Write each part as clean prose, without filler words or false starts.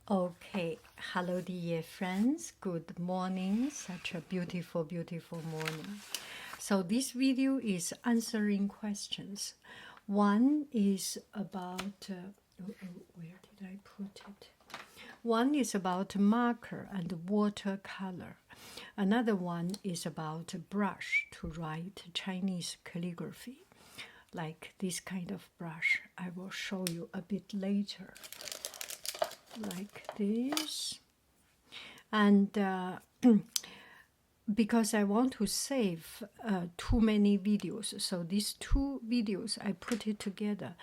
Okay, hello dear friends, good morning, such a beautiful, beautiful morning. So this video is answering questions. One is about, where did I put it? One is about marker and watercolor. Another one is about brush to write Chinese calligraphy, like this kind of brush. I will show you a bit later. Like this, and because I want to save too many videos, so these two videos I put it together,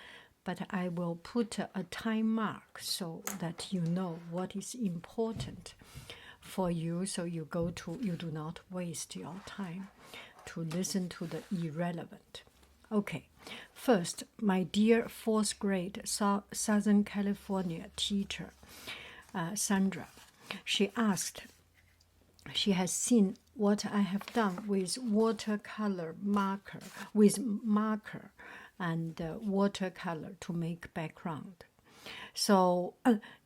but I will put a time mark so that you know what is important for you, so you do not waste your time to listen to the irrelevant. Okay, first, my dear fourth grade Southern California teacher, Sandra, she has seen what I have done with watercolor marker, and watercolor to make background. So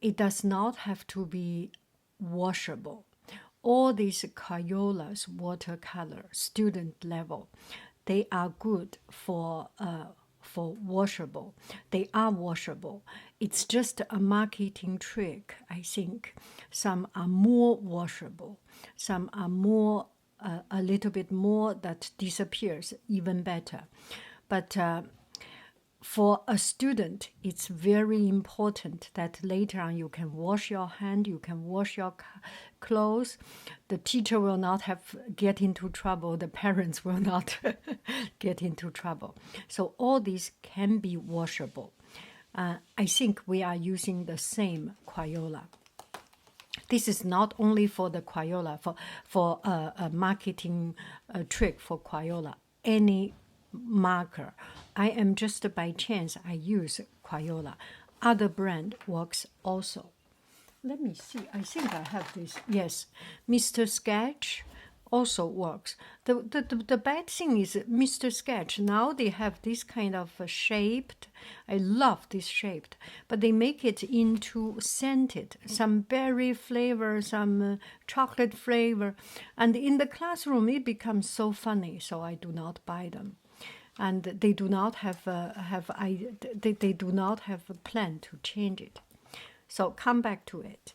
it does not have to be washable. All these Crayolas watercolor student level, they are good for washable. They are washable. It's just a marketing trick, I think. Some are more washable. Some are more a little bit more that disappears, even better. But for a student, it's very important that later on you can wash your hand, you can wash your clothes. The teacher will not get into trouble. The parents will not get into trouble. So all these can be washable. I think we are using the same Crayola. This is not only for the Crayola, for a marketing trick for Crayola. Any marker. I am just by chance I use Crayola. Other brand works also. Let me see. I think I have this. Yes, Mr. Sketch also works. The bad thing is Mr. Sketch, now they have this kind of shaped. I love this shaped, but they make it into scented, some berry flavor, some chocolate flavor, and in the classroom it becomes so funny, so I do not buy them. And they do not have they do not have a plan to change it. So come back to it.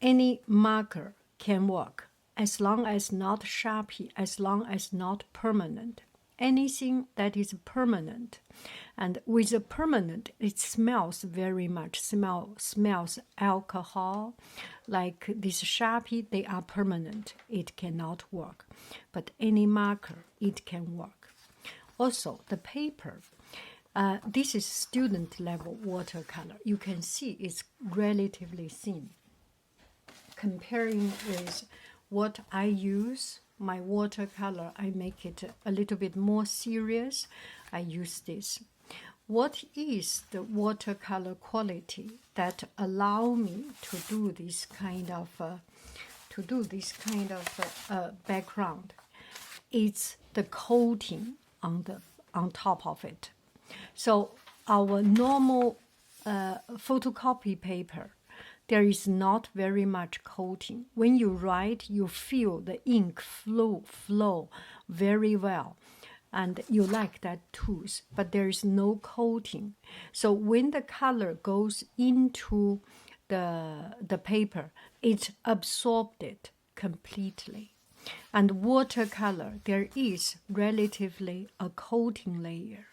Any marker can work as long as not Sharpie, as long as not permanent. Anything that is permanent, and with a permanent, it smells very much. Smells alcohol, like this Sharpie. They are permanent. It cannot work, but any marker, it can work. Also, the paper. This is student level watercolor. You can see it's relatively thin. Comparing with what I use, my watercolor, I make it a little bit more serious. I use this. What is the watercolor quality that allow me to do this kind of background? It's the coating on top of it. So our normal photocopy paper, there is not very much coating. When you write, you feel the ink flow very well, and you like that tooth, but there is no coating. So when the color goes into the paper, it absorbed it completely. And watercolor, there is relatively a coating layer.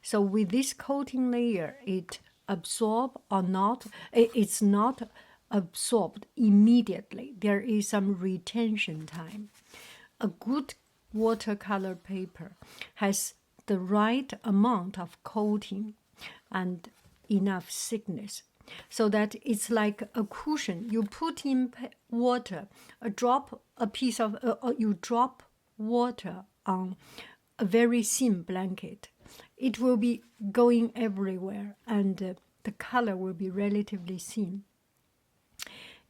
So with this coating layer, it absorb or not, it's not absorbed immediately. There is some retention time. A good watercolor paper has the right amount of coating and enough thickness, so that it's like a cushion. You put in water, you drop water on a very thin blanket. It will be going everywhere, and the color will be relatively thin.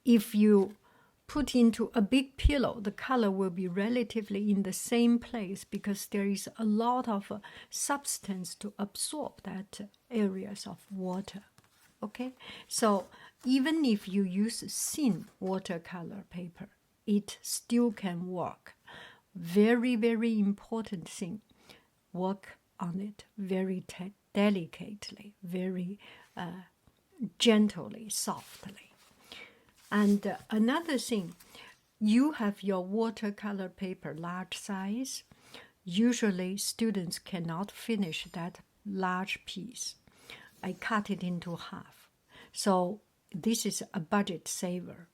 If you put into a big pillow, the color will be relatively in the same place because there is a lot of substance to absorb that areas of water. Okay, so even if you use thin watercolor paper, it still can work. Very, very important thing, work on it very delicately, very gently, softly. And another thing, you have your watercolor paper large size. Usually students cannot finish that large piece. I cut it into half. So this is a budget saver.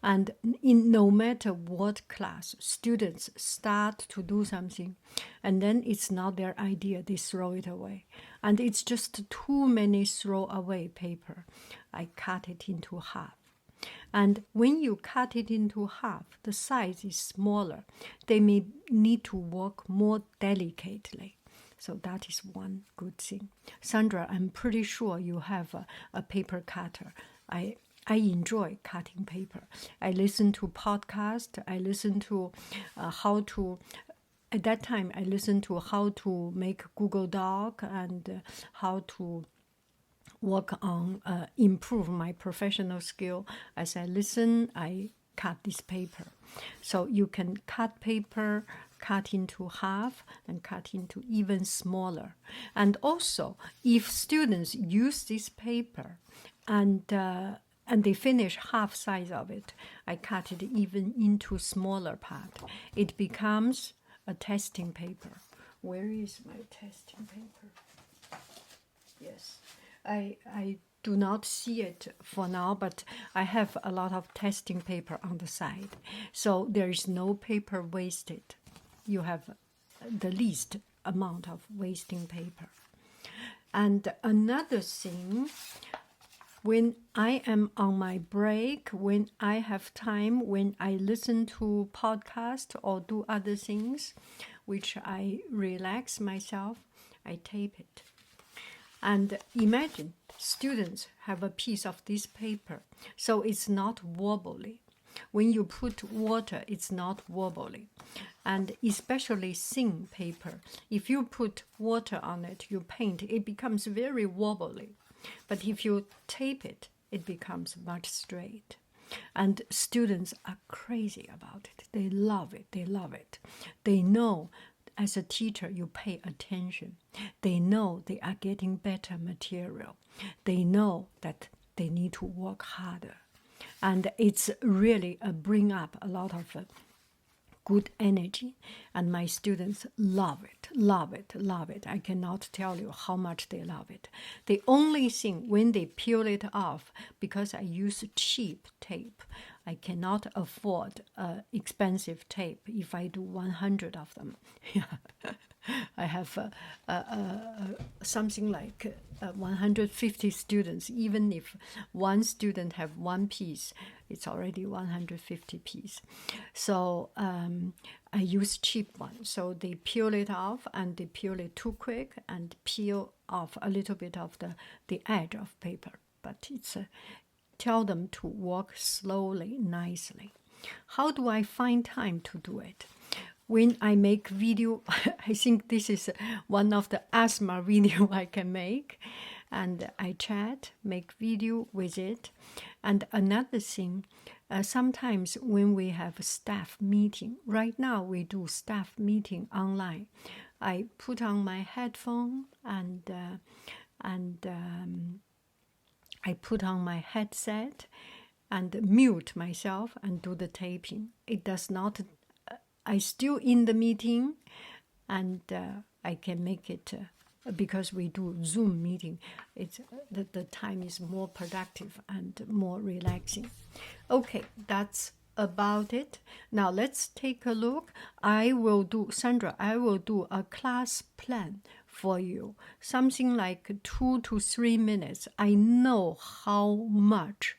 And in no matter what class, students start to do something, and then it's not their idea, they throw it away. And it's just too many throwaway paper. I cut it into half. And when you cut it into half, the size is smaller. They may need to work more delicately. So that is one good thing. Sandra, I'm pretty sure you have a paper cutter. I enjoy cutting paper. I listen to podcasts. I listen to how to, at that time, I listened to how to make Google Doc and how to work on improve my professional skill. As I listen, I cut this paper. So you can cut paper, cut into half, and cut into even smaller. And also, if students use this paper and they finish half size of it, I cut it even into smaller part. It becomes a testing paper. Where is my testing paper? Yes, I do not see it for now, but I have a lot of testing paper on the side. So there is no paper wasted. You have the least amount of wasting paper. And another thing, when I am on my break, when I have time, when I listen to podcasts or do other things, which I relax myself, I tape it. And imagine students have a piece of this paper, so it's not wobbly. When you put water, it's not wobbly. And especially thin paper, if you put water on it, you paint, it becomes very wobbly. But if you tape it, it becomes much straight. And students are crazy about it. They love it. They love it. They know as a teacher, you pay attention. They know they are getting better material. They know that they need to work harder. And it's really bring up a lot of good energy. And my students love it, love it, love it. I cannot tell you how much they love it. The only thing, when they peel it off, because I use cheap tape, I cannot afford expensive tape if I do 100 of them. I have something like 150 students. Even if one student have one piece, it's already 150 pieces. So I use cheap ones. So they peel it off, and they peel it too quick and peel off a little bit of the edge of paper. But it's tell them to work slowly, nicely. How do I find time to do it? When I make video, I think this is one of the asthma video I can make. And I chat, make video with it. And another thing, sometimes when we have a staff meeting, right now we do staff meeting online. I put on my headphone and I put on my headset and mute myself and do the taping. It does not, I still in the meeting, and I can make it, because we do Zoom meeting, it's the time is more productive and more relaxing. Okay, that's about it. Now let's take a look. Sandra, I will do a class plan for you, something like 2 to 3 minutes. I know how much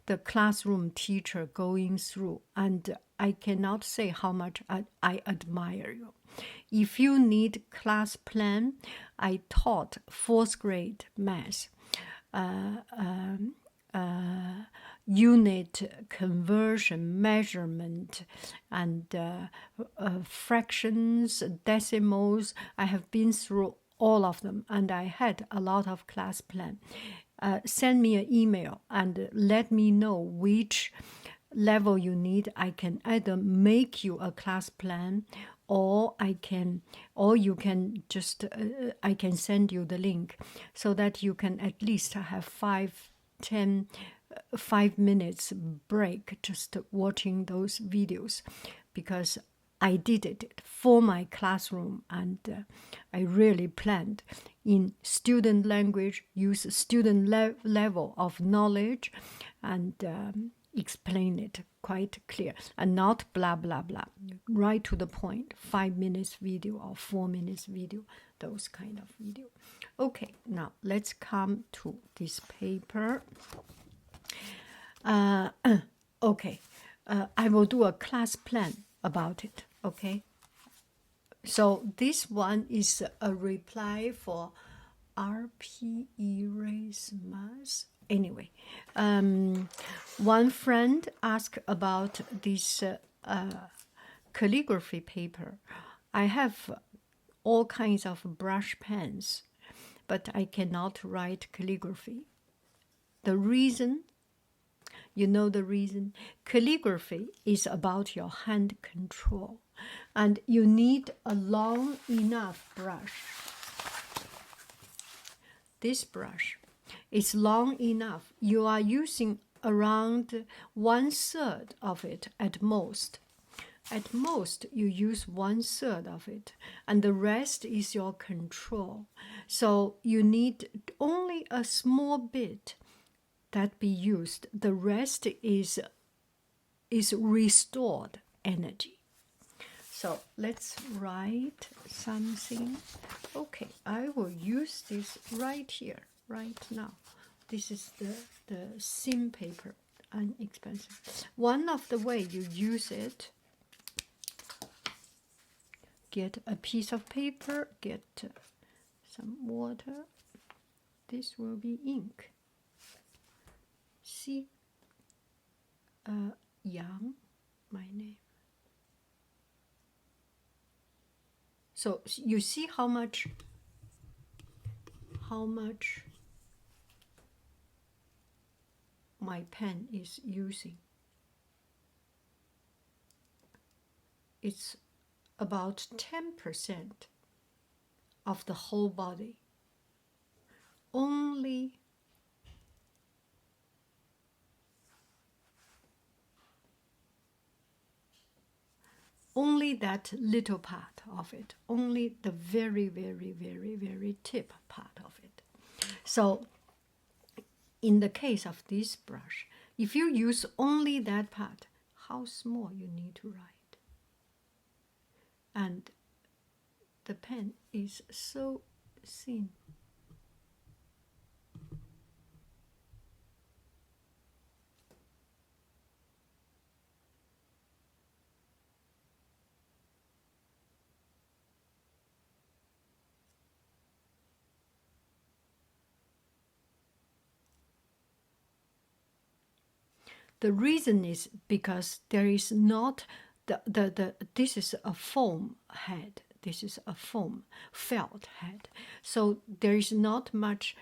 the classroom teacher going through, and I cannot say how much I admire you. If you need class plan, I taught 4th grade math, unit conversion, measurement, and fractions, decimals. I have been through all of them, and I had a lot of class plan. send me an email and let me know which level you need. I can either make you a class plan, or you can just I can send you the link so that you can at least have 5 minutes break just watching those videos, because I did it for my classroom, and I really planned in student language, use student level of knowledge, and explain it quite clear, and not blah blah blah, right to the point. 5 minutes video or 4 minutes video, those kind of video. Okay, now let's come to this paper. Okay, I will do a class plan about it. Okay, so this one is a reply for RP Erasmus. Anyway, one friend asked about this calligraphy paper. I have all kinds of brush pens, but I cannot write calligraphy. The reason, you know the reason? Calligraphy is about your hand control, and you need a long enough brush. This brush is long enough. You are using around 1/3 of it at most. At most, you use 1/3 of it, and the rest is your control. So you need only a small bit that be used. The rest is restored energy. So let's write something. Okay, I will use this right here, right now. This is the sim paper, inexpensive. One of the way you use it, get a piece of paper, get some water. This will be ink. See, Yang, my name. So you see how much my pen is using. It's about 10% of the whole body. Only that little part of it, only the very, very, very, very tip part of it. So in the case of this brush, if you use only that part, how small you need to write. And the pen is so thin. The reason is because there is not this is a foam head. This is a foam felt head. So there is not much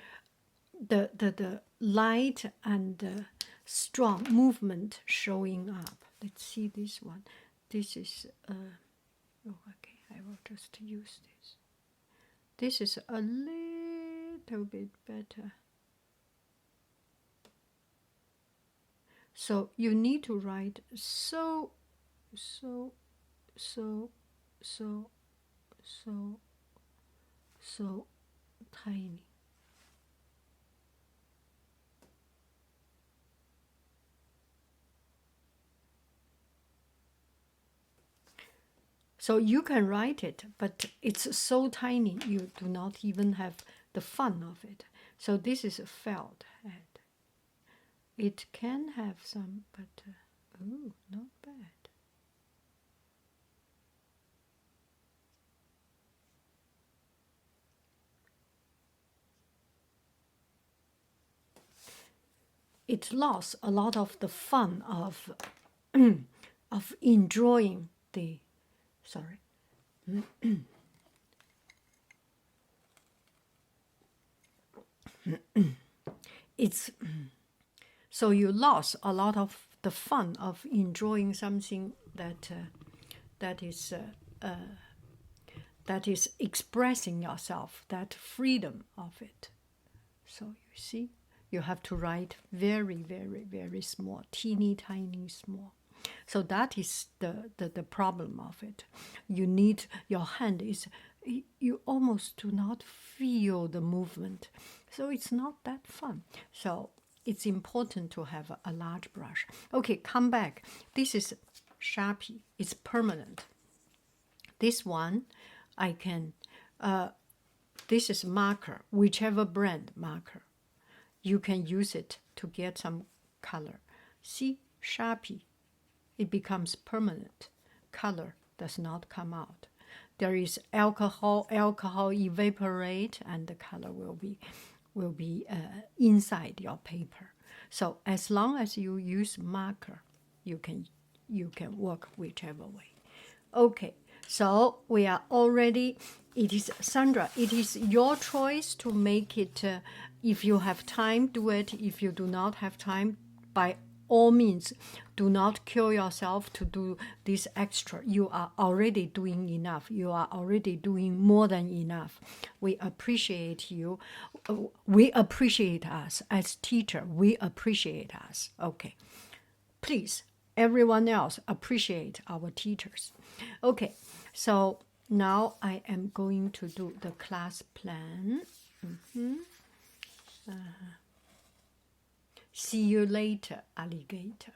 the light and strong movement showing up. Let's see this one. This is okay, I will just use this. This is a little bit better. So you need to write so tiny. So you can write it, but it's so tiny you do not even have the fun of it. So this is a felt head. It can have some, but oh, not bad. It lost a lot of the fun of of enjoying the it's so you lost a lot of the fun of enjoying something that is that is expressing yourself, that freedom of it. So you see, you have to write very, very, very small, teeny tiny small. So that is the problem of it. You need, your hand is, you almost do not feel the movement. So it's not that fun. So it's important to have a large brush. Okay, come back. This is Sharpie. It's permanent. This one, I can, this is marker, whichever brand marker. You can use it to get some color. See, Sharpie, it becomes permanent. Color does not come out. There is alcohol evaporate, and the color will be inside your paper. So as long as you use marker, you can work whichever way. Okay, so we are already, it is, Sandra, it is your choice to make it, if you have time, do it. If you do not have time, by all means, do not kill yourself to do this extra. You are already doing enough. You are already doing more than enough. We appreciate you. We appreciate us as teacher. We appreciate us. Okay. Please, everyone else, appreciate our teachers. Okay, so now I am going to do the class plan. See you later, alligator.